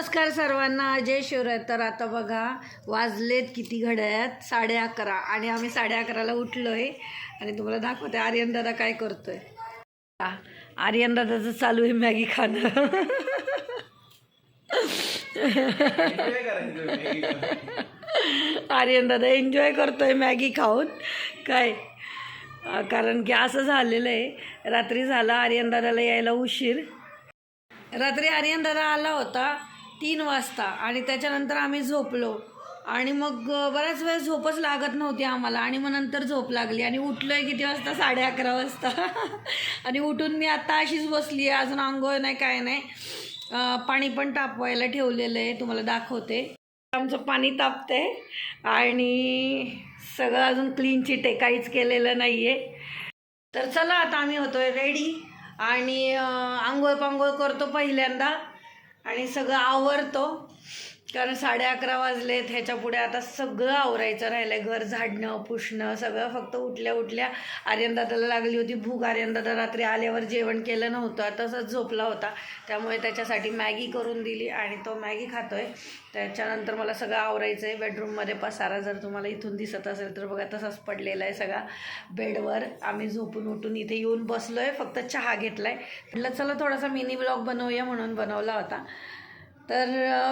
नमस्कार सर्वांना, जय शिवराय. तर आता बघा वाजलेत किती घड्याळात 11:30 आणि आम्ही 11:30ला उठलो आहे आणि तुम्हाला दाखवते आर्यन दादा काय करतोय. आर्यन दादाचं चालू आहे मॅगी खाणं. आर्यन दादा एन्जॉय करतोय मॅगी खाऊन. काय कारण की असं झालेलं आहे, रात्री झाला आर्यन दादाला यायला उशीर. रात्री आर्यन दादा आला होता 3 वाजता आणि त्याच्यानंतर आम्ही झोपलो आणि मग बऱ्याच वेळ झोपच लागत नव्हती आम्हाला आणि मग नंतर झोप लागली आणि उठलो आहे किती वाजता 11:30 वाजता. आणि उठून मी आत्ता अशीच बसली आहे, अजून आंघोळ नाही काय नाही. पाणी पण तापवायला ठेवलेलं आहे, तुम्हाला दाखवते. आमचं पाणी तापते आणि सगळं अजून क्लीन चिट आहे, काहीच केलेलं नाही आहे. तर चला आता आम्ही होतोय रेडी आणि आंघोळ पांघोळ करतो पहिल्यांदा आणि सगळं आवरतो कारण 11:30 वाजलेत. ह्याच्या पुढे आता सगळं आवरायचं राहिलं आहे, घर झाडणं पुसणं सगळं. फक्त उठल्या उठल्या आर्यन दादाला लागली होती भूक. आर्यन दादा रात्री आल्यावर जेवण केलं नव्हतं, तसंच झोपला होता, त्यामुळे त्याच्यासाठी मॅगी करून दिली आणि तो मॅगी खातो आहे. त्याच्यानंतर मला सगळं आवरायचं आहे. बेडरूममध्ये पसारा जर तुम्हाला इथून दिसत असेल तर बघा तसाच पडलेला आहे सगळा बेडवर. आम्ही झोपून उठून इथे येऊन बसलो आहे, फक्त चहा घेतला आहे. म्हटलं चला थोडासा मिनी ब्लॉग बनवूया म्हणून बनवला होता. तर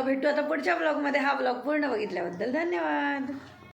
भेटू आता पुढच्या ब्लॉगमध्ये. हा ब्लॉग पूर्ण बघितल्याबद्दल धन्यवाद.